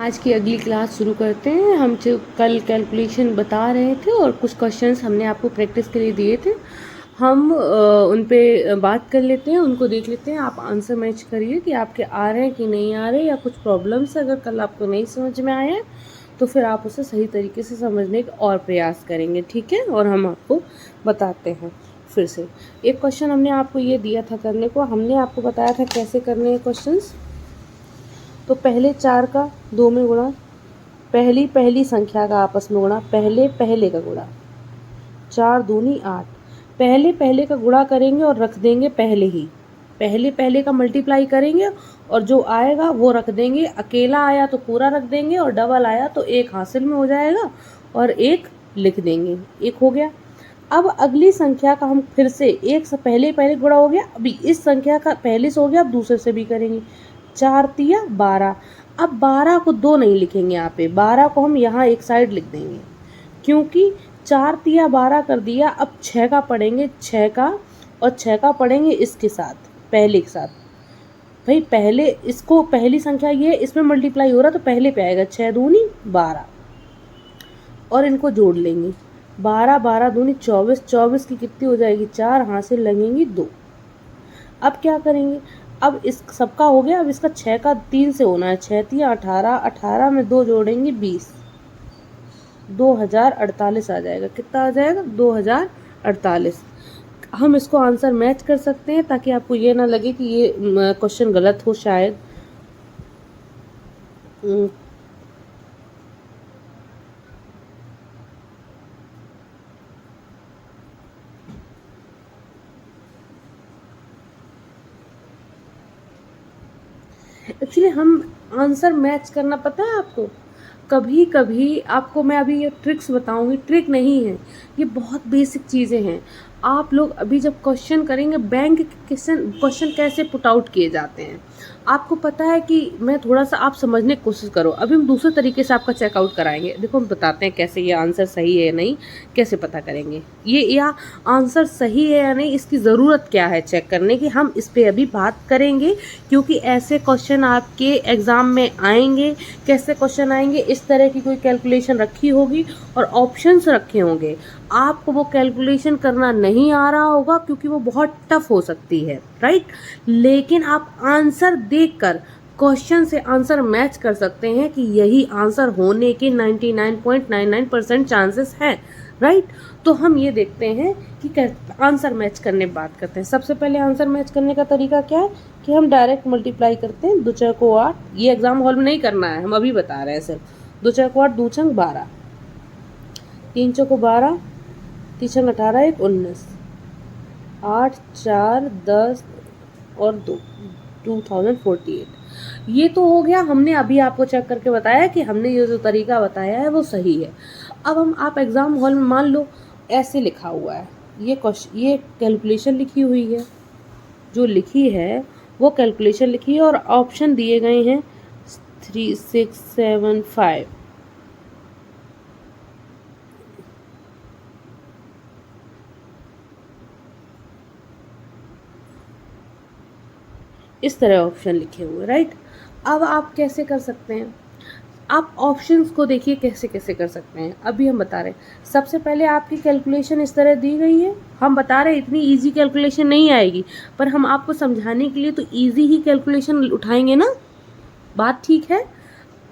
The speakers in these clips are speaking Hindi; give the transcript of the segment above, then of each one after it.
आज की अगली क्लास शुरू करते हैं। हम जो कल कैलकुलेशन बता रहे थे और कुछ क्वेश्चंस हमने आपको प्रैक्टिस के लिए दिए थे, हम उन पे बात कर लेते हैं, उनको देख लेते हैं। आप आंसर मैच करिए कि आपके आ रहे हैं कि नहीं आ रहे, या कुछ प्रॉब्लम्स अगर कल आपको नहीं समझ में आया तो फिर आप उसे सही तरीके से समझने का और प्रयास करेंगे, ठीक है। और हम आपको बताते हैं फिर से। एक क्वेश्चन हमने आपको ये दिया था करने को, हमने आपको बताया था कैसे करने हैं क्वेश्चंस। तो पहले 4 का 2 में गुणा, पहली संख्या का आपस में गुणा, पहले का गुणा, 4 दूनी 8। पहले का गुणा करेंगे और रख देंगे पहले ही, पहले का मल्टीप्लाई करेंगे और जो आएगा वो रख देंगे। अकेला आया तो पूरा रख देंगे और डबल आया तो एक हासिल में हो जाएगा और एक लिख देंगे। एक हो गया। अब अगली संख्या का हम फिर से एक से पहले गुणा हो गया, अभी इस संख्या का पहले से हो गया, अब दूसरे से भी करेंगे। 4 तिया 12। अब 12 को 2 नहीं लिखेंगे यहाँ पे, 12 को हम यहाँ एक साइड लिख देंगे, क्योंकि 4 तिया 12 कर दिया। अब 6 का पढ़ेंगे, 6 का, और 6 का पढ़ेंगे इसके साथ, पहले के साथ। भाई पहले इसको, पहली संख्या ये इसमें मल्टीप्लाई हो रहा तो पहले पे आएगा, 6 दूनी 12, और इनको जोड़ लेंगे। 12 दूनी 24, 24 की कितनी हो जाएगी 4, हाथ से लगेंगी 2। अब क्या करेंगे, अब इस सबका हो गया, अब इसका 6 का 3 से होना है, 6 तिया 18, 18 में 2 जोड़ेंगे 20, 2048 आ जाएगा। कितना आ जाएगा 2048। हम इसको आंसर मैच कर सकते हैं ताकि आपको ये ना लगे कि ये क्वेश्चन गलत हो शायद। एक्चुअली हम आंसर मैच करना, पता है आपको, कभी कभी आपको मैं अभी ये ट्रिक्स बताऊंगी, ट्रिक नहीं है, ये बहुत बेसिक चीज़ें हैं। आप लोग अभी जब क्वेश्चन करेंगे, बैंक के क्वेश्चन कैसे पुट आउट किए जाते हैं आपको पता है कि मैं थोड़ा सा आप समझने की कोशिश करो। अभी हम दूसरे तरीके से आपका चेकआउट कराएंगे। देखो हम बताते हैं कैसे ये आंसर सही है या नहीं, कैसे पता करेंगे ये, या आंसर सही है या नहीं, इसकी ज़रूरत क्या है चेक करने की, हम इस पर अभी बात करेंगे। क्योंकि ऐसे क्वेश्चन आपके एग्ज़ाम में आएंगे। कैसे क्वेश्चन आएंगे, इस तरह की कोई कैलकुलेशन रखी होगी और ऑप्शंस रखे होंगे, आपको वो कैलकुलेशन करना नहीं आ रहा होगा क्योंकि वो बहुत टफ हो सकती है, राइट। लेकिन आप आंसर देखकर क्वेश्चन से आंसर मैच कर सकते हैं कि यही आंसर होने के 99.99% चांसेस हैं, राइट। तो हम ये देखते हैं कि आंसर मैच करने बात करते हैं। सबसे पहले आंसर मैच करने का तरीका क्या है कि हम डायरेक्ट मल्टीप्लाई करते हैं। 2 4 को 8, ये एग्जाम हॉल में नहीं करना है, हम अभी बता रहे हैं सिर्फ। 2 4 को 8, 2 छंग 12, 3 चौको 12, 3 छंग 18, 1 19, 8 4 10 और 2, 2048। ये तो हो गया, हमने अभी आपको चेक करके बताया कि हमने ये जो तरीका बताया है वो सही है। अब हम, आप एग्ज़ाम हॉल में मान लो ऐसे लिखा हुआ है, ये कैलकुलेशन लिखी हुई है, जो लिखी है वो कैलकुलेशन लिखी है और ऑप्शन दिए गए हैं 3 6 7 5। इस तरह ऑप्शन लिखे हुए, राइट। अब आप कैसे कर सकते हैं, आप ऑप्शंस को देखिए कैसे कैसे कर सकते हैं। अभी हम बता रहे हैं, सबसे पहले आपकी कैलकुलेशन इस तरह दी गई है। हम बता रहे हैं इतनी इजी कैलकुलेशन नहीं आएगी, पर हम आपको समझाने के लिए तो इजी ही कैलकुलेशन उठाएंगे ना, बात ठीक है।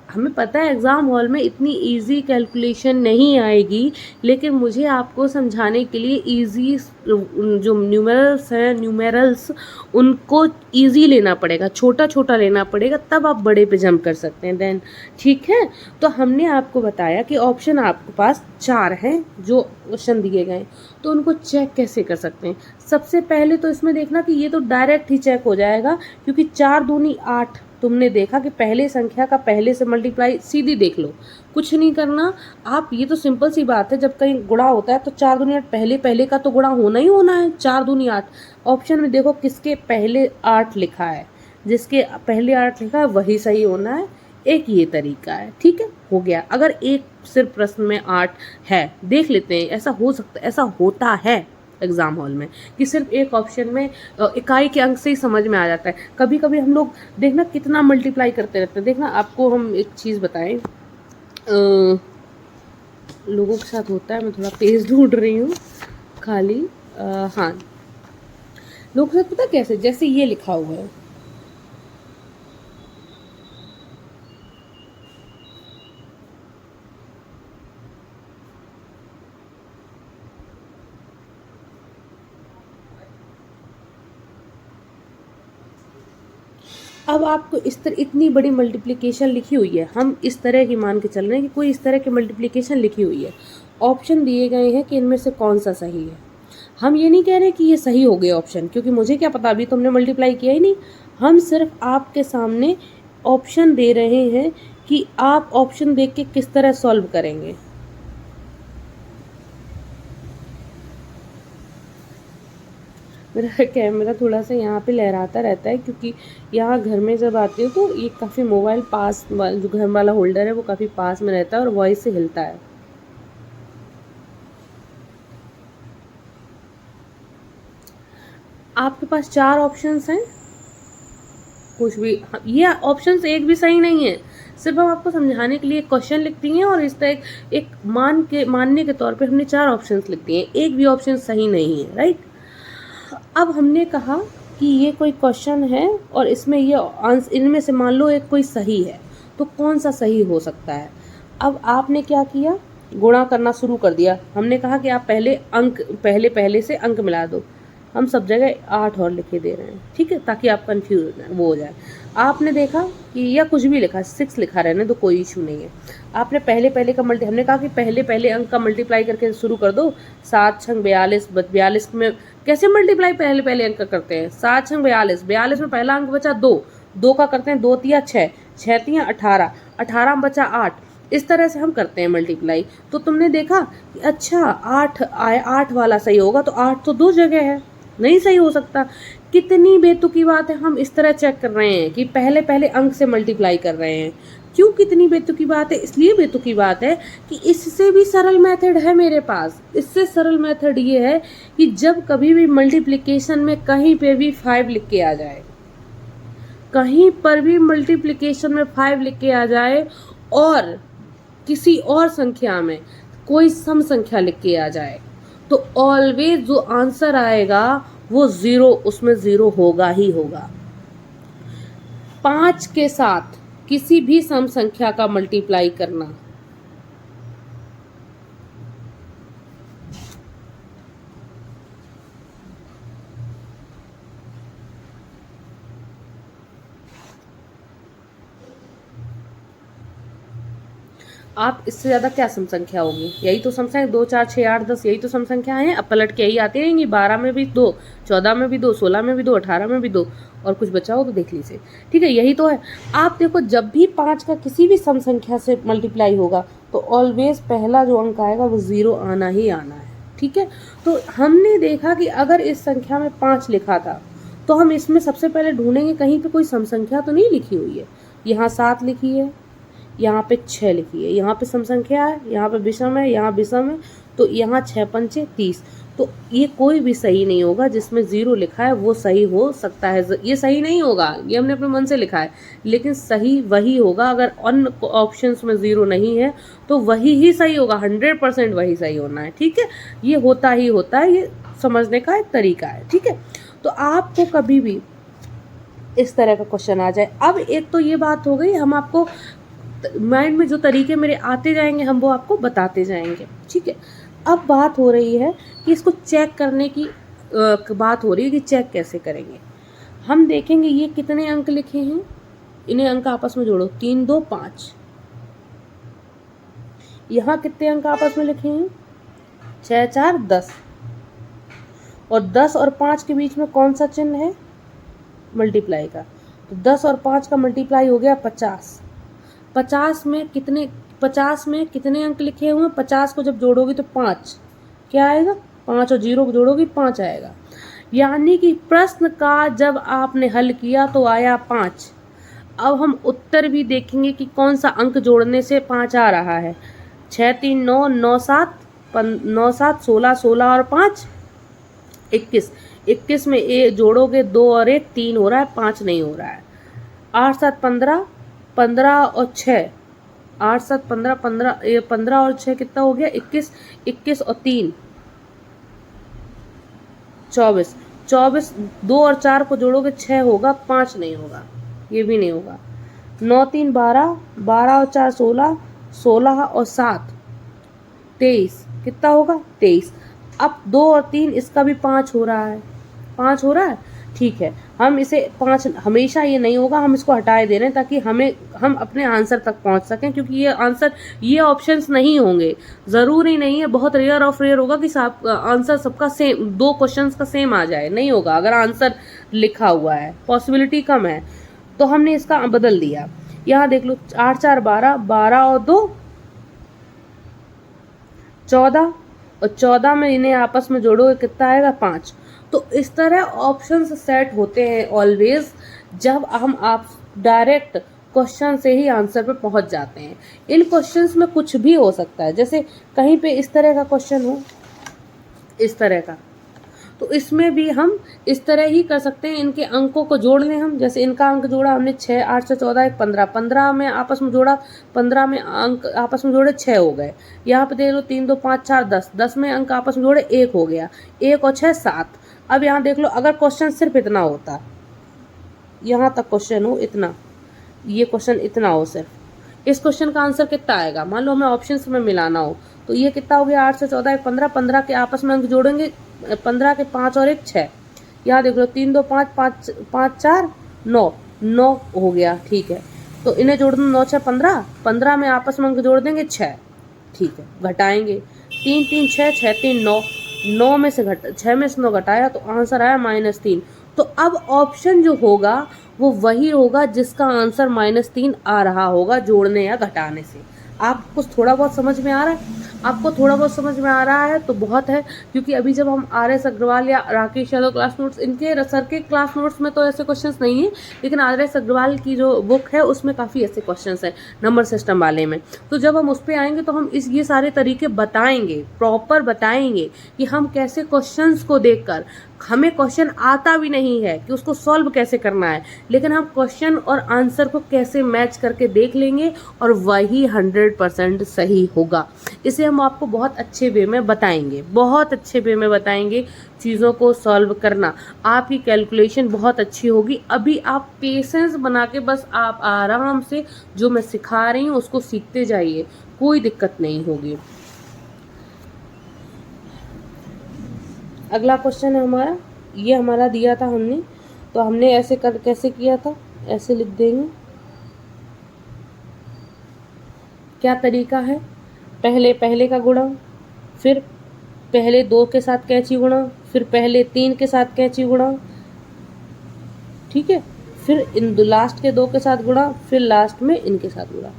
हमें पता है एग्ज़ाम हॉल में इतनी इजी कैलकुलेशन नहीं आएगी, लेकिन मुझे आपको समझाने के लिए इजी जो न्यूमेरल्स उनको इजी लेना पड़ेगा, छोटा छोटा लेना पड़ेगा, तब आप बड़े पे जंप कर सकते हैं। देन ठीक है। तो हमने आपको बताया कि ऑप्शन आपके पास 4 हैं जो क्वेश्चन दिए गए, तो उनको चेक कैसे कर सकते हैं। सबसे पहले तो इसमें देखना कि ये तो डायरेक्ट ही चेक हो जाएगा, क्योंकि 4 दूनी 8, तुमने देखा कि पहले संख्या का पहले से मल्टीप्लाई, सीधी देख लो, कुछ नहीं करना आप। ये तो सिंपल सी बात है, जब कहीं गुणा होता है तो 4 दूनी 8, पहले का तो गुणा होना ही होना है। 4 दूनी 8, ऑप्शन में देखो किसके पहले 8 लिखा है, जिसके पहले 8 लिखा है वही सही होना है। एक ये तरीका है, ठीक है, हो गया। अगर एक सिर्फ प्रश्न में 8 है, देख लेते हैं, ऐसा हो सकता है, ऐसा होता है, एग्ज़ाम हॉल में, कि सिर्फ एक ऑप्शन में इकाई के अंक से ही समझ में आ जाता है। कभी कभी हम लोग देखना कितना मल्टीप्लाई करते रहते हैं। देखना आपको हम एक चीज़ बताएं, लोगों के साथ होता है, मैं थोड़ा पेज ढूंढ रही हूँ खाली। हाँ, लोगों के साथ पता कैसे, जैसे ये लिखा हुआ है, अब आपको इस तरह इतनी बड़ी मल्टीप्लिकेशन लिखी हुई है, हम इस तरह की मान के चल रहे हैं कि कोई इस तरह की मल्टीप्लिकेशन लिखी हुई है, ऑप्शन दिए गए हैं कि इनमें से कौन सा सही है। हम ये नहीं कह रहे कि ये सही हो गए ऑप्शन, क्योंकि मुझे क्या पता, अभी तो हमने मल्टीप्लाई किया ही नहीं। हम सिर्फ आपके सामने ऑप्शन दे रहे हैं कि आप ऑप्शन देख के किस तरह सॉल्व करेंगे। मेरा कैमरा थोड़ा सा यहाँ पे लहराता रहता है, क्योंकि यहाँ घर में जब आती हूँ तो ये काफ़ी मोबाइल पास, जो घर वाला होल्डर है वो काफ़ी पास में रहता है और वॉइस से हिलता है। आपके पास 4 ऑप्शंस हैं, कुछ भी, ये ऑप्शंस एक भी सही नहीं है, सिर्फ हम आपको समझाने के लिए क्वेश्चन लिखती हैं और इस तरह एक मानने के तौर पे हमने 4 ऑप्शंस लिख दिए हैं, एक भी ऑप्शन सही नहीं है, राइट। अब हमने कहा कि ये कोई क्वेश्चन है और इसमें ये आंसर, इनमें से मान लो एक कोई सही है, तो कौन सा सही हो सकता है। अब आपने क्या किया, गुणा करना शुरू कर दिया। हमने कहा कि आप पहले से अंक मिला दो। हम सब जगह 8 और लिखे दे रहे हैं, ठीक है, ताकि आप कंफ्यूज वो हो जाए। आपने देखा कि या कुछ भी लिखा, 6 लिखा रहने तो कोई इशू नहीं है। आपने पहले का हमने कहा कि पहले अंक का मल्टीप्लाई करके शुरू कर दो। 7 छंग 42, 42 में कैसे मल्टीप्लाई पहले अंक का करते हैं, 7 छंग 42, 42 में पहला अंक बचा 2 का करते हैं 2 तिया 6, 6 तिया 18, 18 में बचा 8। इस तरह से हम करते हैं मल्टीप्लाई। तो तुमने देखा कि अच्छा 8 वाला सही होगा, तो 8 तो 2 जगह है, नहीं सही हो सकता। कितनी बेतुकी बात है, हम इस तरह चेक कर रहे हैं कि पहले अंक से मल्टीप्लाई कर रहे हैं। क्यों कितनी बेतुकी बात है, इसलिए बेतुकी बात है कि इससे भी सरल मेथड है मेरे पास। इससे सरल मेथड ये है कि जब कभी भी मल्टीप्लिकेशन में कहीं पे भी 5 लिख के आ जाए, कहीं पर भी मल्टीप्लिकेशन में 5 लिख के आ जाए और किसी और संख्या में कोई सम संख्या लिख के आ जाए, तो ऑलवेज जो आंसर आएगा वो 0, उसमें 0 होगा ही होगा। 5 के साथ किसी भी सम संख्या का मल्टीप्लाई करना, आप इससे ज़्यादा क्या सम संख्या होगी, यही तो सम संख्या 2 4 6 8 10, यही तो सम संख्या हैं। अब पलट के यही आती रहेंगी, 12 में भी 2, 14 में भी 2, 16 में भी 2, 18 में भी 2, और कुछ बचा हो तो देख लीजिए, ठीक है, यही तो है। आप देखो, जब भी 5 का किसी भी सम संख्या से मल्टीप्लाई होगा तो ऑलवेज पहला जो अंक आएगा वो 0 आना ही आना है, ठीक है। तो हमने देखा कि अगर इस संख्या में 5 लिखा था तो हम इसमें सबसे पहले ढूंढेंगे कहीं पे कोई सम संख्या तो नहीं लिखी हुई है। यहाँ 7 लिखी है, यहाँ पे 6 लिखी है, यहाँ पे सम संख्या है, यहाँ पे विषम है, यहाँ विषम है, तो यहाँ 6 पंचे 30। तो ये कोई भी सही नहीं होगा जिसमें 0 लिखा है वो सही हो सकता है, ये सही नहीं होगा, ये हमने अपने मन से लिखा है, लेकिन सही वही होगा। अगर अन्य ऑप्शंस में 0 नहीं है तो वही ही सही होगा, 100% वही सही होना है, ठीक है। ये होता ही होता है, ये समझने का एक तरीका है, ठीक है। तो आपको कभी भी इस तरह का क्वेश्चन आ जाए, अब एक तो ये बात हो गई, हम आपको माइंड में जो तरीके मेरे आते जाएंगे हम वो आपको बताते जाएंगे, ठीक है। अब बात हो रही है कि इसको चेक करने की बात हो रही है कि चेक कैसे करेंगे। हम देखेंगे ये कितने अंक लिखे हैं, इन्हें अंक आपस में जोड़ो, 3 2 5। यहाँ कितने अंक आपस में लिखे हैं, 6 4 10, और 10 और 5 के बीच में कौन सा चिन्ह है, मल्टीप्लाई का। तो 10 और 5 का मल्टीप्लाई हो गया 50। 50 में कितने अंक लिखे हुए हैं, 50 को जब जोड़ोगे तो 5 क्या आएगा, 5 और 0 को जोड़ोगे 5 आएगा। यानी कि प्रश्न का जब आपने हल किया तो आया 5। अब हम उत्तर भी देखेंगे कि कौन सा अंक जोड़ने से 5 आ रहा है। 6 3 9, 9 7 9 7 16, 16 और 5 21, 21 में ए जोड़ोगे 2 और 1 3 हो रहा है, 5 नहीं हो रहा है। 8 7 15, 15 और 6, 8 7 15, 15 और 6 कितना हो गया 21, 21 और 3 24, 24 2 और 4 को जोड़ोगे 6 होगा, 5 नहीं होगा, ये भी नहीं होगा। 9 3 12, 12 और 4 16, 16 और 7 23, कितना होगा 23। अब 2 और 3 इसका भी 5 हो रहा है, 5 हो रहा है, ठीक है। हम इसे 5 हमेशा ये नहीं होगा, हम इसको हटाए दे रहे हैं ताकि हम अपने आंसर तक पहुंच सकें, क्योंकि ये ऑप्शंस नहीं होंगे, ज़रूरी नहीं है, बहुत रेयर ऑफ रेयर होगा कि आंसर सबका सेम, 2 क्वेश्चंस का सेम आ जाए, नहीं होगा अगर आंसर लिखा हुआ है, पॉसिबिलिटी कम है। तो हमने इसका बदल दिया। यहाँ देख लो 8 4 12, 12 और 2 14, और 14 में इन्हें आपस में जोड़ोगे कितना आएगा 5। तो इस तरह ऑप्शंस सेट होते हैं ऑलवेज, जब आप डायरेक्ट क्वेश्चन से ही आंसर पे पहुंच जाते हैं। इन क्वेश्चंस में कुछ भी हो सकता है, जैसे कहीं पे इस तरह का क्वेश्चन हो, इस तरह का, तो इसमें भी हम इस तरह ही कर सकते हैं, इनके अंकों को जोड़ लें हम। जैसे इनका अंक जोड़ा हमने 6, 8 से 14 1 15, 15 में आपस में जोड़ा, 15 में अंक आपस में जोड़े 6 हो गए। यहाँ पे देख लो 3 2 5 4 10, 10 में अंक आपस में जोड़े 1 हो गया, 1 और 6 7। अब यहाँ देख लो अगर क्वेश्चन सिर्फ इतना होता, यहाँ तक क्वेश्चन हो इतना, ये क्वेश्चन इतना हो सिर्फ, इस क्वेश्चन का आंसर कितना आएगा, मान लो हमें ऑप्शंस में मिलाना हो, तो ये कितना हो गया 8 से 14 1 15, 15 के आपस में अंक जोड़ेंगे, 15 के 5 और 1 6। यहाँ देख लो 3 2 5 5 5 4 9, 9 हो गया, ठीक है। तो इन्हें जोड़ दो 9 6 15, 15 में आपस में अंक जोड़ देंगे 6, ठीक है। घटाएंगे 3 3 6 6 3 9, 9 में से 6 में से 9 घटाया तो आंसर आया -3। तो अब ऑप्शन जो होगा वो वही होगा जिसका आंसर -3 आ रहा होगा जोड़ने या घटाने से। आपको थोड़ा बहुत समझ में आ रहा है? आपको थोड़ा बहुत समझ में आ रहा है तो बहुत है, क्योंकि अभी जब हम RS अग्रवाल या राकेश यादव क्लास नोट्स, इनके सर के क्लास नोट्स में तो ऐसे क्वेश्चंस नहीं है, लेकिन RS अग्रवाल की जो बुक है उसमें काफ़ी ऐसे क्वेश्चंस हैं नंबर सिस्टम वाले में। तो जब हम उस पर आएंगे तो हम ये सारे तरीके बताएंगे, प्रॉपर बताएंगे कि हम कैसे क्वेश्चंस को देखकर, हमें क्वेश्चन आता भी नहीं है कि उसको सॉल्व कैसे करना है, लेकिन हम क्वेश्चन और आंसर को कैसे मैच करके देख लेंगे और वही 100% सही होगा। इसे हम आपको बहुत अच्छे वे में बताएंगे, बहुत अच्छे वे में बताएंगे चीज़ों को सॉल्व करना। आपकी कैलकुलेशन बहुत अच्छी होगी। अभी आप पेशेंस बना के बस आप आराम से जो मैं सिखा रही हूँ उसको सीखते जाइए, कोई दिक्कत नहीं होगी। अगला क्वेश्चन है हमारा, ये हमारा दिया था हमने, तो हमने ऐसे कैसे किया था, ऐसे लिख देंगे। क्या तरीका है, पहले का गुणा, फिर पहले 2 के साथ कैंची गुणा, फिर पहले 3 के साथ कैंची गुणा, ठीक है, फिर इन लास्ट के 2 के साथ गुणा, फिर लास्ट में इनके साथ गुणा।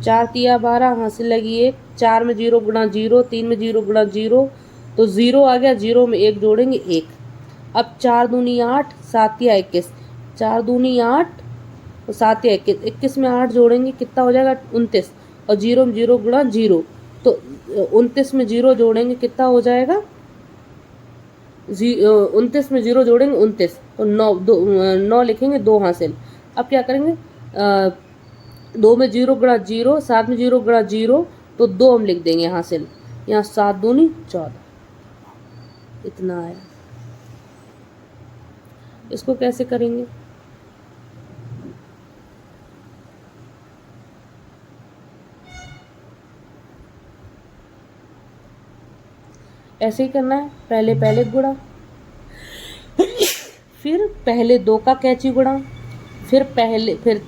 4 तिया 12, हासिल लगी 1, 4 में 0 गुणा 0, 3 में 0 गुणा 0, तो 0 आ गया, 0 में 1 जोड़ेंगे 1। अब 4 दूनी 8, 7 या 21, 4 दूनी 8 और 7 या 21, 21 में 8 जोड़ेंगे कितना हो जाएगा 29, और 0 में 0 गुणा 0, तो 29 में 0 जोड़ेंगे कितना हो जाएगा 29 में 0 जोड़ेंगे 29, तो 9 लिखेंगे 2 हासिल। अब क्या करेंगे 2 में 0 गुणा 0, 7 में 0 गुणा 0, तो 2 हम लिख देंगे हासिल। यहाँ 7 दूनी 14, इतना आया। इसको कैसे करेंगे, ऐसे ही करना है, पहले गुणा, फिर पहले 2 का कैंची गुणा, फिर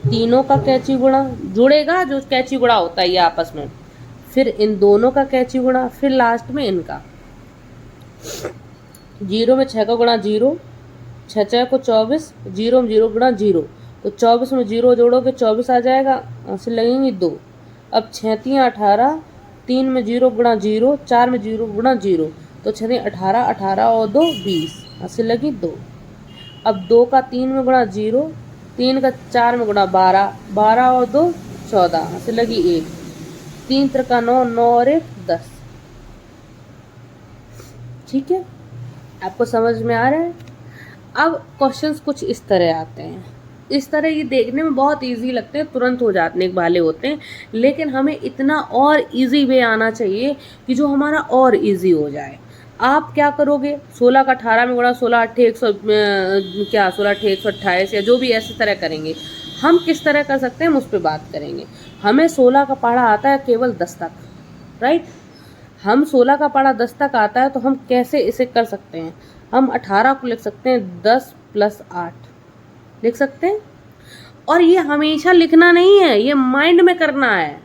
तीनों का कैंची गुणा, जुड़ेगा जो कैंची गुणा होता है ये आपस में, फिर इन दोनों का कैंची गुणा, फिर लास्ट में इनका। 0 में 6 का गुणा 0, 6 6 को 24, 0 में 0 गुणा 0, तो 24 में 0 जोड़ोगे 24 आ जाएगा, ऐसे लगेंगे 2। अब 6 3 18, 3 में 0 गुणा 0, 4 में 0 गुणा 0, तो 6 18, 18 और 2 20, ऐसे लगी 2। अब 2 का 3 में गुणा 0, 3 का 4 में गुणा 12, 12 और 2 14, ऐसे लगी 1, 3 3 9, 9 और 1 10, ठीक है। आपको समझ में आ रहा है? अब क्वेश्चंस कुछ इस तरह आते हैं। इस तरह ये देखने में बहुत इजी लगते हैं, तुरंत हो जाने वाले होते हैं, लेकिन हमें इतना और इजी वे आना चाहिए कि जो हमारा और इजी हो जाए। आप क्या करोगे, 16 का 18 में गुणा, 16 अट्ठे 100 क्या 16 अट्ठे 128 या जो भी ऐसी तरह करेंगे। हम किस तरह कर सकते हैं हम उस पर बात करेंगे। हमें 16 का पढ़ा आता है केवल 10 तक, राइट। हम 16 का पढ़ा 10 तक आता है तो हम कैसे इसे कर सकते हैं। हम 18 को लिख सकते हैं 10 + 8 लिख सकते हैं। और ये हमेशा लिखना नहीं है, ये माइंड में करना है।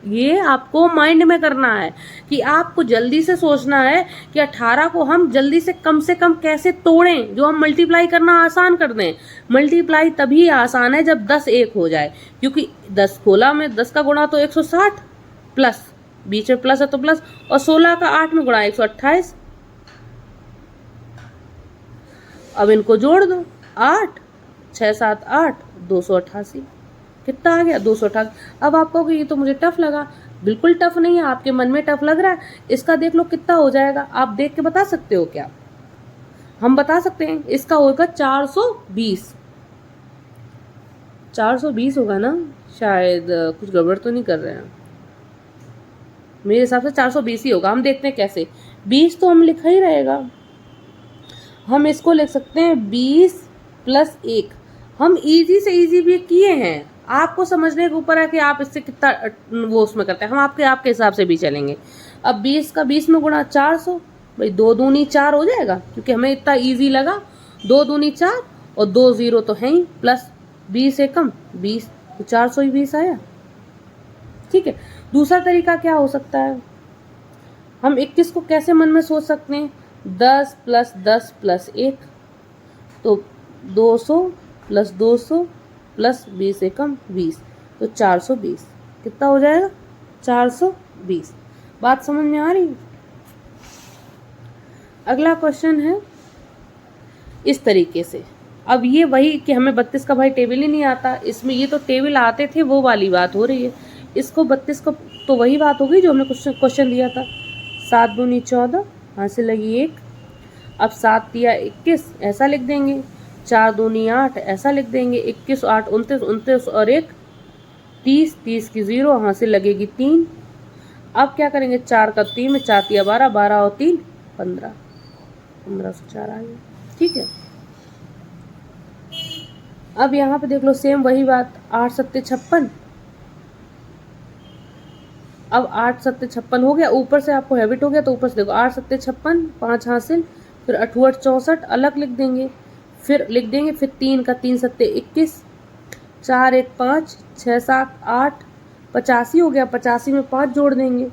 ये आपको माइंड में करना है कि आपको जल्दी से सोचना है कि 18 को हम जल्दी से कम कैसे तोड़ें, जो हम मल्टीप्लाई करना आसान कर दें। मल्टीप्लाई तभी आसान है जब 10 एक हो जाए, क्योंकि 10 16 में 10 का गुणा तो 160 प्लस, बीच में प्लस है तो प्लस, और 16 का 8 में गुणा 128। अब इनको जोड़ दो, 8 6 7 8 288, कितना आ गया 288। अब आप कहोगे ये तो मुझे टफ लगा। बिल्कुल टफ नहीं है, आपके मन में टफ लग रहा है, इसका देख लो कितना हो जाएगा। आप देख के बता सकते हो क्या? हम बता सकते हैं, इसका होगा 420। 420 होगा ना, शायद कुछ गड़बड़ तो नहीं कर रहे हैं। मेरे हिसाब से 420 ही होगा। हम देखते हैं कैसे। 20 तो हम लिखा ही रहेगा, हम इसको लिख सकते हैं 20 + 1। हम इजी से इजी भी किए हैं, आपको समझने के ऊपर है कि आप इससे कितना वो उसमें करते हैं। हम आपके हिसाब से भी चलेंगे। अब 20 का 20 में गुणा 400, भाई 2 दूनी 4 हो जाएगा, क्योंकि हमें इतना इजी लगा। 2 दूनी 4 और 2 0 तो है ही, प्लस 20 एकम 20, तो 420 आया। ठीक है। दूसरा तरीका क्या हो सकता है, हम 21 को कैसे मन में सोच सकते हैं, 10 + 10 + 1, तो 200 + 200 + 20 एकम 20, तो 420 कितना हो जाएगा, 420। बात समझ में आ रही है? अगला क्वेश्चन है इस तरीके से। अब ये वही कि हमें 32 का भाई टेबल ही नहीं आता, इसमें ये तो टेबल आते थे, वो वाली बात हो रही है। इसको 32 को तो वही बात होगी जो हमने क्वेश्चन दिया था। 7 दूनी 14, यहाँ से लगी 1। अब 7 दिया 21, ऐसा लिख देंगे। 4 दूनी 8, ऐसा लिख देंगे। 21 8 29, 29 और 1 30, 30 की 0, यहाँ से लगेगी 3। अब क्या करेंगे, 4 का 3 में 4 दिया 12, 12 और 3 15, 15 से 4 आ गया। ठीक है। अब यहाँ पे देख लो सेम वही बात, 8 7 56। अब 8 7 56 हो गया, ऊपर से आपको हैबिट हो गया तो ऊपर से देखो 8 7 56, 5 हासिल, फिर 8 8 64 अलग लिख देंगे, फिर 3 का 3 7 21, 4 1 5, 6 7 8 85 हो गया। 85 में 5 जोड़ देंगे,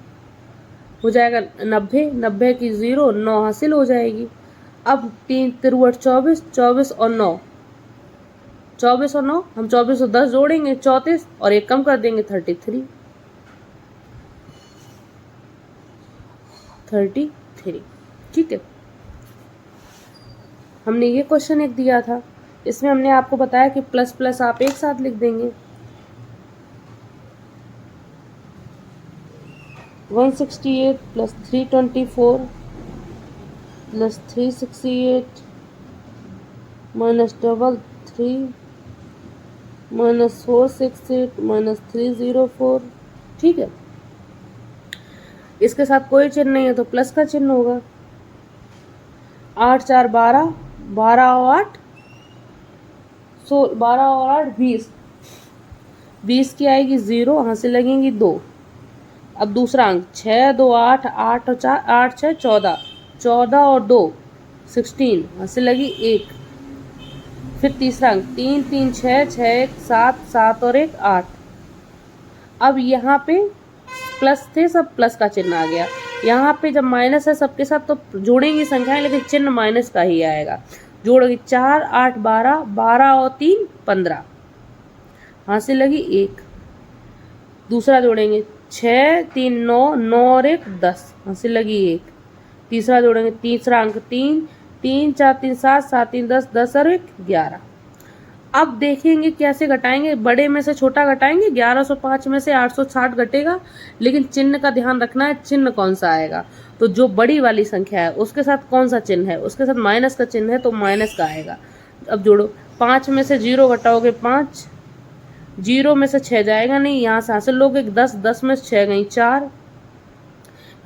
हो जाएगा 90, 90 की 0 9 हासिल हो जाएगी। अब 3 3 8 24, 24 और 9, 24 और 9, हम 24 और 10 जोड़ेंगे 34, और 1 कम कर देंगे 33, 33। ठीक है। हमने ये क्वेश्चन एक दिया था, इसमें हमने आपको बताया कि प्लस प्लस आप एक साथ लिख देंगे। 168 + 324 + 368 -33 -468 -304। ठीक है। इसके साथ कोई चिन्ह नहीं है तो प्लस का चिन्ह होगा। 8 4 12, 12 और 8 12 और 8 20, 20 की आएगी 0, यहाँ से लगेंगी 2। अब दूसरा अंक 6 2 8, 8 और 4 8 6 14, 14 और 2 16, यहाँ से लगी 1। फिर तीसरा अंक 3 3 6 6 1 7, 7 और 1 8। अब यहाँ पे प्लस थे, सब प्लस का चिन्ह आ गया। यहाँ पे जब माइनस है सबके साथ तो जोड़ेंगे संख्याएं, लेकिन चिन्ह माइनस का ही आएगा। जोड़ोगे 4 8 12, 12 और 3 15, यहाँ से लगी 1। दूसरा जोड़ेंगे 6 3 9, 9 और 1 10, यहाँ से लगी 1। तीसरा जोड़ेंगे, तीसरा अंक 3 3 4 3 7, 7 3 10, 10 और 1 11। अब देखेंगे कैसे घटाएंगे, बड़े में से छोटा घटाएंगे, 1105 में से 860 घटेगा, लेकिन चिन्ह का ध्यान रखना है, चिन्ह कौन सा आएगा। तो जो बड़ी वाली संख्या है उसके साथ कौन सा चिन्ह है, उसके साथ माइनस का चिन्ह है, तो माइनस का आएगा। अब जोड़ो, 5 में से 0 घटाओगे 5, 0 में से 6 जाएगा नहीं, यहाँ से हासिल लोगे 10, 10 में से 6 गई 4,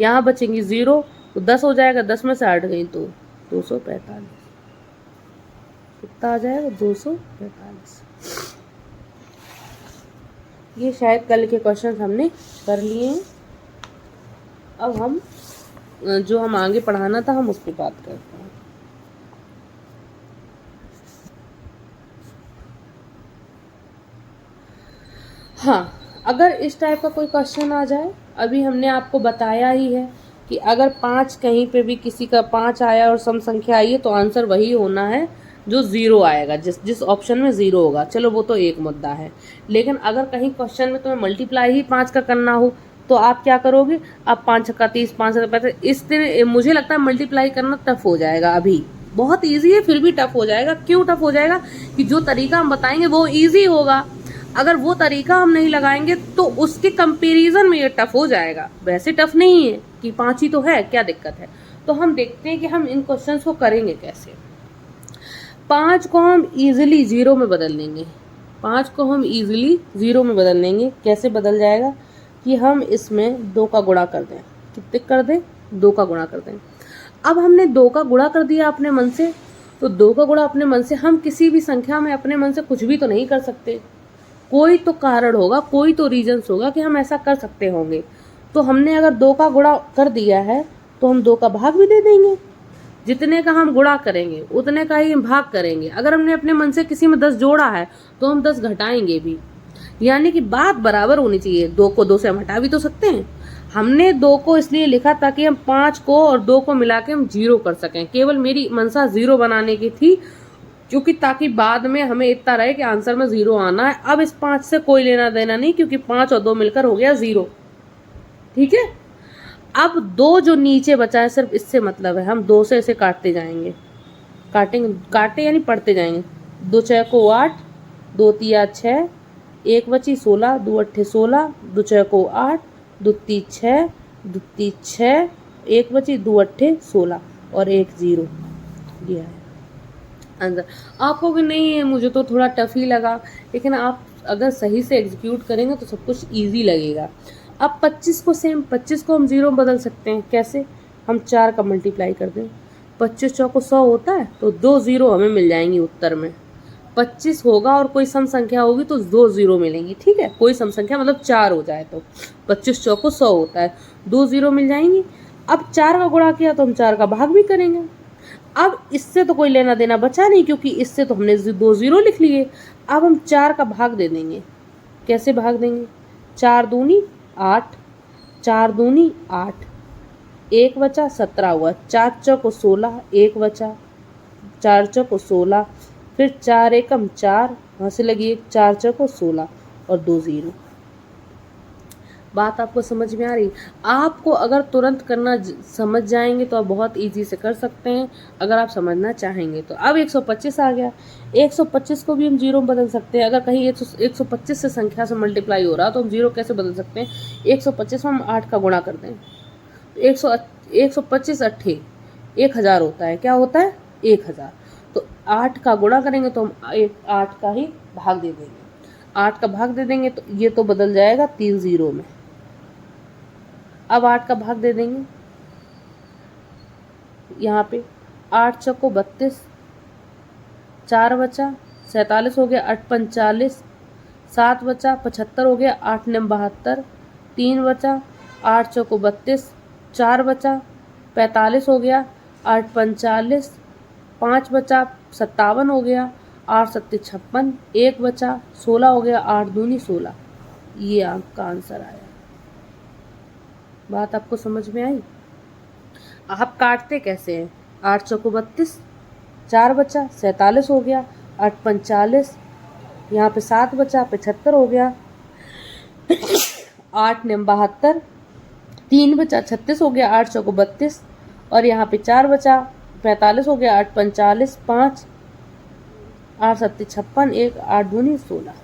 यहाँ बचेंगी 0, तो 10 हो जाएगा, 10 में से 8 गई तो 245, कितना आ जाएगा 245। ये शायद कल के क्वेश्चन हमने कर लिए हैं। अब हम जो हम आगे पढ़ाना था हम उस पर बात करते हैं। हाँ, अगर इस टाइप का कोई क्वेश्चन आ जाए, अभी हमने आपको बताया ही है कि अगर 5 कहीं पे भी किसी का 5 आया और सम संख्या आई है तो आंसर वही होना है जो 0 आएगा, जिस ऑप्शन में 0 होगा। चलो वो तो एक मुद्दा है, लेकिन अगर कहीं क्वेश्चन में तुम्हें मल्टीप्लाई ही 5 का करना हो तो आप क्या करोगे, आप 5 छक्का 30, 5 7 35, इस तरह मुझे लगता है मल्टीप्लाई करना टफ हो जाएगा। अभी बहुत ईजी है फिर भी टफ हो जाएगा। क्यों टफ हो जाएगा, कि जो तरीका हम बताएंगे वो ईजी होगा, अगर वो तरीका हम नहीं लगाएंगे तो उसके कंपैरिजन में ये टफ हो जाएगा। वैसे टफ नहीं है कि 5 ही तो है, क्या दिक्कत है। तो हम देखते हैं कि हम इन क्वेश्चंस को करेंगे कैसे। 5 को हम इजीली 0 में बदल लेंगे, 5 को हम इजीली 0 में बदल लेंगे। कैसे बदल जाएगा, कि हम इसमें 2 का गुणा कर दें। कितने कर दें, 2 का गुणा कर दें। अब हमने 2 का गुणा कर दिया अपने मन से, तो 2 का गुणा अपने मन से, हम किसी भी संख्या में अपने मन से कुछ भी तो नहीं कर सकते, कोई तो कारण होगा, कोई तो रीजंस होगा कि हम ऐसा कर सकते होंगे। तो हमने अगर 2 का गुणा कर दिया है तो हम 2 का भाग भी दे देंगे। जितने का हम गुणा करेंगे उतने का ही भाग करेंगे। अगर हमने अपने मन से किसी में 10 जोड़ा है तो हम 10 घटाएंगे भी, यानी कि बात बराबर होनी चाहिए। 2 को 2 से हम हटा भी तो सकते हैं। हमने 2 को इसलिए लिखा ताकि हम 5 को और 2 को मिला के हम 0 कर सकें। केवल मेरी मनसा 0 बनाने की थी, क्योंकि ताकि बाद में हमें इतना रहे कि आंसर में 0 आना है। अब इस 5 से कोई लेना देना नहीं, क्योंकि 5 और 2 मिलकर हो गया 0। ठीक है, अब 2 जो नीचे बचा है सिर्फ इससे मतलब है, हम 2 से इसे काटते जाएंगे, काटे यानी पढ़ते जाएंगे। 2 6 को 8, 2 3 6, 1 बची 16, 2 8 16, 2 6 को 8, 2 3 6, 2 3 6, 1 बची 2 8 16 और 1 0 दिया है आंसर। आपको भी नहीं है, मुझे तो थोड़ा टफ ही लगा, लेकिन आप अगर सही से एग्जीक्यूट करेंगे तो सब कुछ इजी लगेगा। अब 25 को सेम, 25 को हम 0 में बदल सकते हैं। कैसे, हम 4 का मल्टीप्लाई कर दें, 25 चौको 100 होता है, तो 2 0 हमें मिल जाएंगी उत्तर में। 25 होगा और कोई सम संख्या होगी तो 2 0 मिलेंगी। ठीक है, कोई सम संख्या मतलब 4 हो जाए तो 25 चौको 100 होता है, 2 0 मिल जाएंगी। अब 4 का गुणा किया तो हम 4 का भाग भी करेंगे। अब इससे तो कोई लेना देना बचा नहीं, क्योंकि इससे तो हमने 2 0 लिख लिए। अब हम 4 का भाग दे देंगे। कैसे भाग देंगे, 4 दूनी 8, 4 दूनी 8, 1 बचा 17 हुआ, 4 चौको 16, 1 बचा, 4 चौको 16, फिर 4 एकम 4, वहाँ से लगी 4 चौको 16 और 2 0। बात आपको समझ में आ रही। आपको अगर तुरंत करना समझ जाएंगे तो आप बहुत इजी से कर सकते हैं, अगर आप समझना चाहेंगे तो। अब 125 आ गया, 125 को भी हम 0 में बदल सकते हैं। अगर कहीं 125 से संख्या से मल्टीप्लाई हो रहा तो हम 0 कैसे बदल सकते हैं, 125 में हम 8 का गुणा कर दें। 125 8 1000 होता है, क्या होता है 1000, तो 8 का गुणा करेंगे तो हम 8 का ही भाग दे देंगे। 8 का भाग दे देंगे तो ये तो बदल जाएगा 3 0 में। अब 8 का भाग दे देंगे, यहाँ पे 8 चौको 32, 4 बचा 47 हो गया, 8 45, 7 बचा 75 हो गया, 8 9 72, 3 बचा 8 चौको 32, 4 बचा 45 हो गया, 8 45, 5 बचा 57 हो गया, 8 7 56, 1 बचा 16 हो गया, 8 दूनी 16। ये आपका आंसर आया। बात आपको समझ में आई। आप काटते कैसे हैं, 8 चौको 32, 4 बचा 47 हो गया, 8 45, यहाँ पे 7 बचा 75 हो गया, 8 9 72, 3 बचा 36 हो गया, 8 चौको 32 और यहाँ पे 4 बचा 45 हो गया, 8 45, 5 8 सत्ती 56, 1 8 दूनी 16।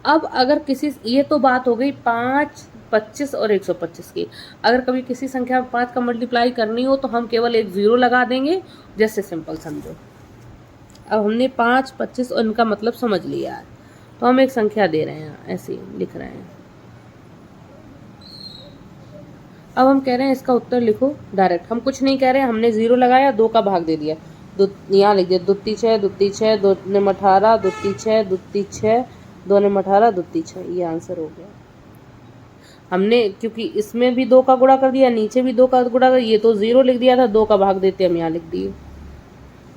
अब अगर किसी, ये तो बात हो गई 5, 25 और 125 की। अगर कभी किसी संख्या में 5 का मल्टीप्लाई करनी हो तो हम केवल एक 0 लगा देंगे, जैसे सिंपल समझो। अब हमने 5, 25 और इनका मतलब समझ लिया है, तो हम एक संख्या दे रहे हैं, ऐसे ही लिख रहे हैं। अब हम कह रहे हैं इसका उत्तर लिखो डायरेक्ट। हम कुछ नहीं कह रहे हैं, हमने 0 लगाया, 2 का भाग दे दिया, यहाँ लिख दिया 2 6, 2 6, 2 18, 2 6, 2 6, 2 18, 2 6। ये आंसर हो गया। हमने क्योंकि इसमें भी 2 का गुणा कर दिया, नीचे भी 2 का गुणा कर, ये तो 0 लिख दिया था, 2 का भाग देते हम यहाँ लिख दिए।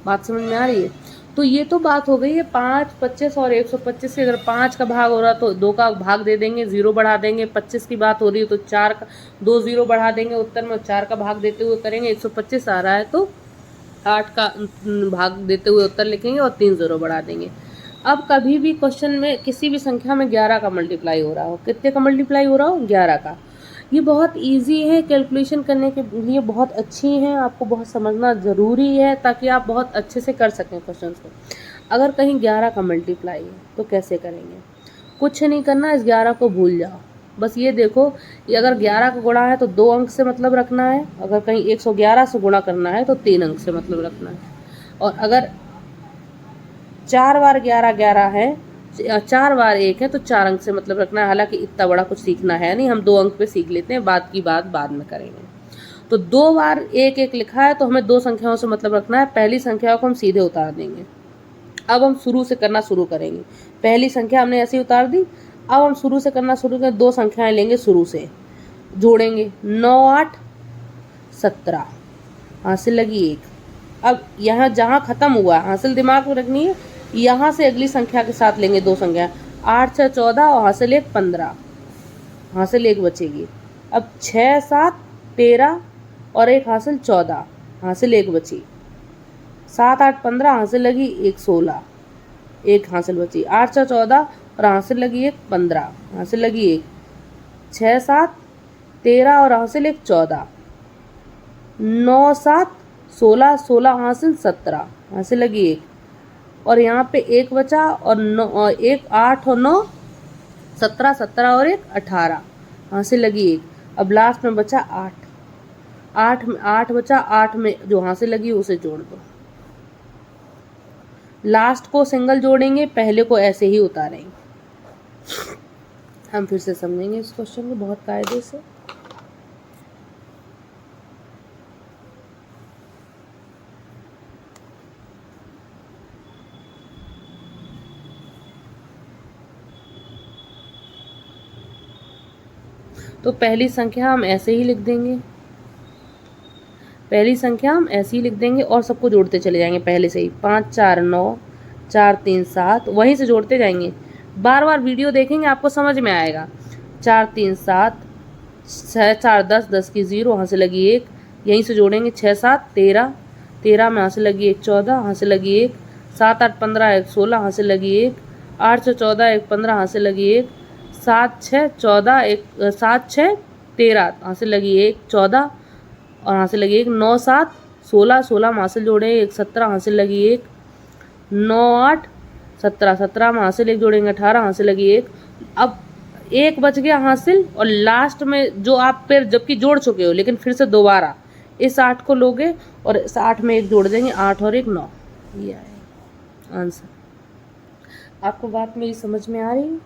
बात समझ में आ रही है? तो ये तो बात हो गई है 5, 25 और 125 से। अगर 5 का भाग हो रहा तो 2 का भाग दे देंगे, 0 बढ़ा देंगे। 25 की बात हो रही है तो 4 का 2 0 बढ़ा देंगे उत्तर में, 4 का भाग देते हुए करेंगे। 125 आ रहा है तो 8 का भाग देते हुए उत्तर लिखेंगे और 3 0 बढ़ा देंगे। अब कभी भी क्वेश्चन में किसी भी संख्या में 11 का मल्टीप्लाई हो रहा हो, कितने का मल्टीप्लाई हो रहा हो? 11 का। ये बहुत इजी है, कैलकुलेशन करने के लिए बहुत अच्छी है, आपको बहुत समझना ज़रूरी है ताकि आप बहुत अच्छे से कर सकें क्वेश्चन को। अगर कहीं 11 का मल्टीप्लाई है तो कैसे करेंगे? कुछ नहीं करना, इस 11 को भूल जाओ। बस ये देखो, ये अगर 11 का गुणा है तो 2 अंक से मतलब रखना है, अगर कहीं 111 से गुणा करना है तो 3 अंक से मतलब रखना है। और अगर 4 बार 11 11 है, 4 बार 1 है तो 4 अंक से मतलब रखना है। हालांकि इतना बड़ा कुछ सीखना है नहीं, हम 2 अंक पे सीख लेते हैं, बात की बात बाद में करेंगे। तो 2 बार 1 1 लिखा है तो हमें 2 संख्याओं से मतलब रखना है। पहली संख्या को हम सीधे उतार देंगे। अब हम शुरू से करना शुरू करेंगे। पहली संख्या हमने ऐसे ही उतार दी। अब हम शुरू से करना शुरू करें, 2 संख्याएं लेंगे शुरू से, जोड़ेंगे 9 8 17, हासिल लगी 1। अब यहाँ जहाँ खत्म हुआ, हासिल दिमाग में रखनी है, यहाँ से अगली संख्या के साथ लेंगे 2 संख्या, 8 6 14 और हासिल 1 15, हासिल 1 बचेगी। अब 6 7 13 और 1 हासिल 14, हासिल 1 बची। 7 8 15, हासिल लगी 1 16, 1 हासिल बची। 8 6 14 और हासिल लगी 1 15, हासिल लगी 1। 6 7 13 और हासिल 1 14, 9 7 16 16 हासिल 17, हासिल लगी 1। और यहाँ पे 1 बचा और 9 1 8 और 9 17 17 और 1 18, हासिल लगी 1। अब लास्ट में बचा 8 8 में 8 बचा, 8 में जो हासिल लगी उसे जोड़ दो। लास्ट को सिंगल जोड़ेंगे, पहले को ऐसे ही उतारेंगे। हम फिर से समझेंगे इस क्वेश्चन को बहुत कायदे से। तो पहली संख्या हम ऐसे ही लिख देंगे, पहली संख्या हम ऐसे ही लिख देंगे और सबको जोड़ते चले जाएंगे पहले से ही। 5 4 9, 4 3 7, वहीं से जोड़ते जाएंगे। बार बार वीडियो देखेंगे आपको समझ में आएगा। 4 3 7, 6 4 10, 10 की 0, यहाँ से लगी 1, यहीं से जोड़ेंगे। 6 7 13, 13 में यहाँ से लगी 1 14, यहाँ से लगी 1। 7 8 15, 1 16, यहाँ से लगी 1। 8 6 14, 1 15, यहाँ से लगी 1। 7 6 14, 1 7 6 13, यहाँ से लगी 1 14 और यहाँ से लगी 1। 9 7 16 16 में हासिल जोड़े 1 17, यहाँ से लगी 1। 9 8 17 17 में हासिल 1 जोड़ेंगे 18, यहाँ से लगी 1। अब 1 बच गया हासिल, और लास्ट में जो आप फिर जबकि जोड़ चुके हो लेकिन फिर से दोबारा इस 8 को लोगे और इस 8 में 1 जोड़ देंगे, 8 और 1 9। ये आए आंसर। आपको बात मेरी समझ में आ रही है?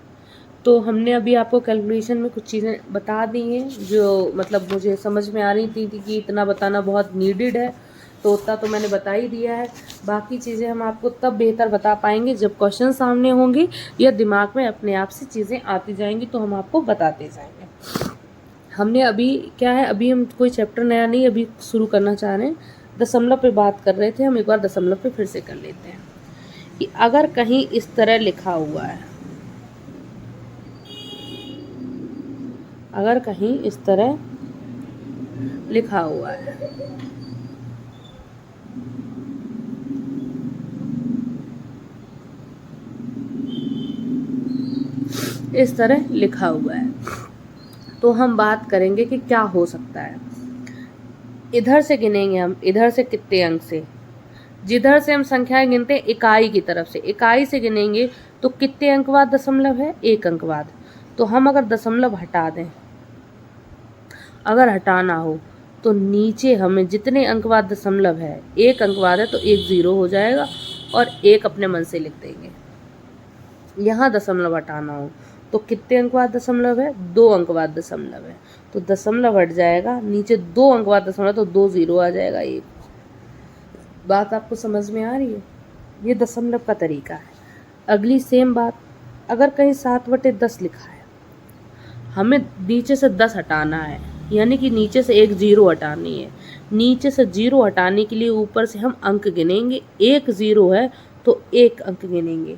तो हमने अभी आपको कैलकुलेशन में कुछ चीज़ें बता दी हैं जो मतलब मुझे समझ में आ रही थी कि इतना बताना बहुत नीडेड है, तो उतना तो मैंने बता ही दिया है। बाकी चीज़ें हम आपको तब बेहतर बता पाएंगे जब क्वेश्चन सामने होंगे या दिमाग में अपने आप से चीज़ें आती जाएंगी, तो हम आपको बताते जाएंगे। हमने अभी क्या है, अभी हम कोई चैप्टर नया नहीं अभी शुरू करना चाह रहे हैं। दशमलव पे बात कर रहे थे, हम एक बार दशमलव पे फिर से कर लेते हैं कि अगर कहीं इस तरह लिखा हुआ है, अगर कहीं इस तरह लिखा हुआ है, इस तरह लिखा हुआ है, तो हम बात करेंगे कि क्या हो सकता है। इधर से गिनेंगे हम, इधर से कितने अंक से, जिधर से हम संख्याएं गिनते हैं इकाई की तरफ से, इकाई से गिनेंगे तो कितने अंक बाद दशमलव है, 1 अंक बाद। तो हम अगर दशमलव हटा दें, अगर हटाना हो तो नीचे हमें जितने अंक बाद दशमलव है, 1 अंक बाद है तो 1 0 हो जाएगा और 1 अपने मन से लिख देंगे। यहाँ दशमलव हटाना हो तो कितने अंक बाद दशमलव है, 2 अंक बाद दशमलव है, तो दशमलव हट जाएगा, नीचे 2 अंक बाद दशमलव तो 2 0 आ जाएगा। 1 बात आपको समझ में आ रही है? ये दशमलव का तरीका है। अगली सेम बात, अगर कहीं 7/10 लिखा है, हमें नीचे से 10 हटाना है, यानी कि नीचे से 1 0 हटानी है। नीचे से 0 हटाने के लिए ऊपर से हम अंक गिनेंगे। 1 0 है तो 1 अंक गिनेंगे,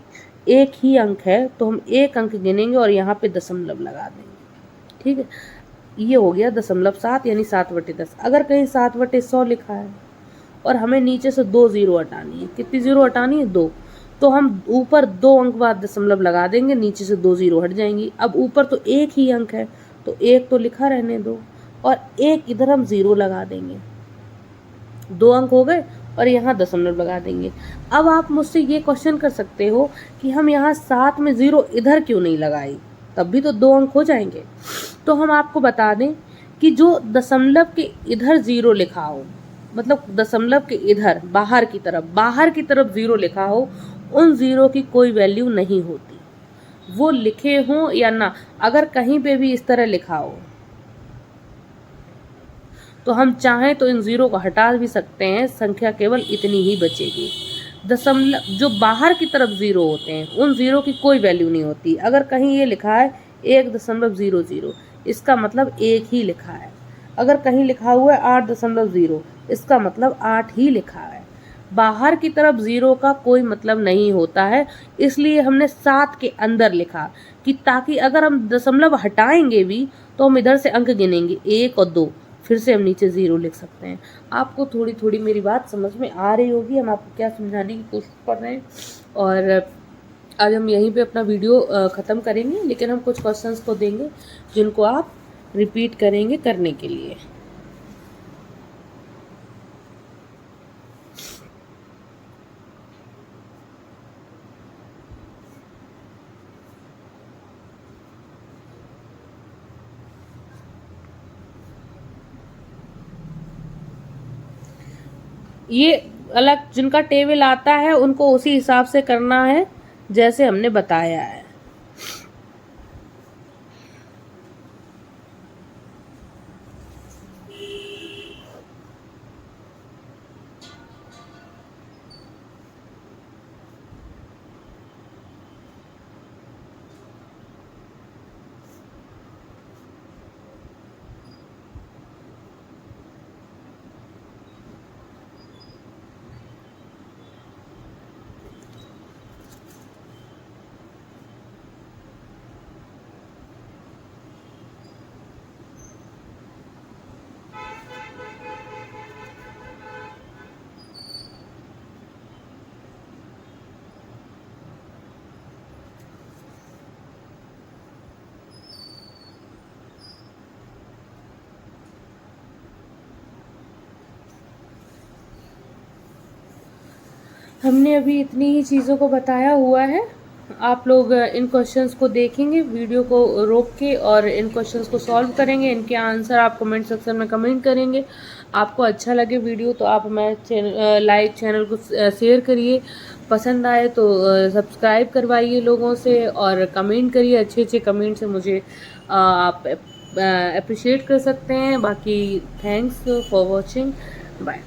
1 ही अंक है तो हम 1 अंक गिनेंगे और यहाँ पे दशमलव लगा देंगे। ठीक है, ये हो गया दशमलव 7 यानी 7/10। अगर कहीं 7/100 लिखा है और हमें नीचे से 2 0 हटानी है, कितनी 0 हटानी है, 2, तो हम ऊपर 2 अंक बाद दशमलव लगा देंगे, नीचे से 2 0 हट जाएंगी। अब ऊपर तो 1 ही अंक है तो 1 तो लिखा रहने दो और 1 इधर हम 0 लगा देंगे, 2 अंक हो गए और यहाँ दशमलव लगा देंगे। अब आप मुझसे ये क्वेश्चन कर सकते हो कि हम यहाँ 7 में 0 इधर क्यों नहीं लगाई, तब भी तो 2 अंक हो जाएंगे। तो हम आपको बता दें कि जो दशमलव के इधर 0 लिखा हो, मतलब दशमलव के इधर बाहर की तरफ 0 लिखा हो, उन 0 की कोई वैल्यू नहीं होती, वो लिखे हों या ना। अगर कहीं पे भी इस तरह लिखा हो तो हम चाहें तो इन 0 को हटा भी सकते हैं, संख्या केवल इतनी ही बचेगी। दशमलव जो बाहर की तरफ 0 होते हैं उन 0 की कोई वैल्यू नहीं होती। अगर कहीं ये लिखा है 1.00, इसका मतलब 1 ही लिखा है। अगर कहीं लिखा हुआ है 8.0, इसका मतलब 8 ही लिखा है। बाहर की तरफ 0 का कोई मतलब नहीं होता है, इसलिए हमने 7 के अंदर लिखा कि ताकि अगर हम दशमलव हटाएंगे भी तो हम इधर से अंक गिनेंगे 1 और 2, फिर से हम नीचे 0 लिख सकते हैं। आपको थोड़ी थोड़ी मेरी बात समझ में आ रही होगी, हम आपको क्या समझाने की कोशिश कर रहे हैं। और आज हम यहीं पे अपना वीडियो ख़त्म करेंगे, लेकिन हम कुछ क्वेश्चंस को देंगे जिनको आप रिपीट करेंगे करने के लिए। ये अलग जिनका टेबल आता है उनको उसी हिसाब से करना है जैसे हमने बताया है। हमने अभी इतनी ही चीज़ों को बताया हुआ है। आप लोग इन क्वेश्चंस को देखेंगे, वीडियो को रोक के, और इन क्वेश्चंस को सॉल्व करेंगे। इनके आंसर आप कमेंट सेक्शन में कमेंट करेंगे। आपको अच्छा लगे वीडियो तो आप हमारे लाइक चैनल को शेयर करिए, पसंद आए तो सब्सक्राइब करवाइए लोगों से, और कमेंट करिए। अच्छे अच्छे कमेंट से मुझे आप अप्रिशिएट कर सकते हैं। बाकी थैंक्स फॉर वॉचिंग, बाय।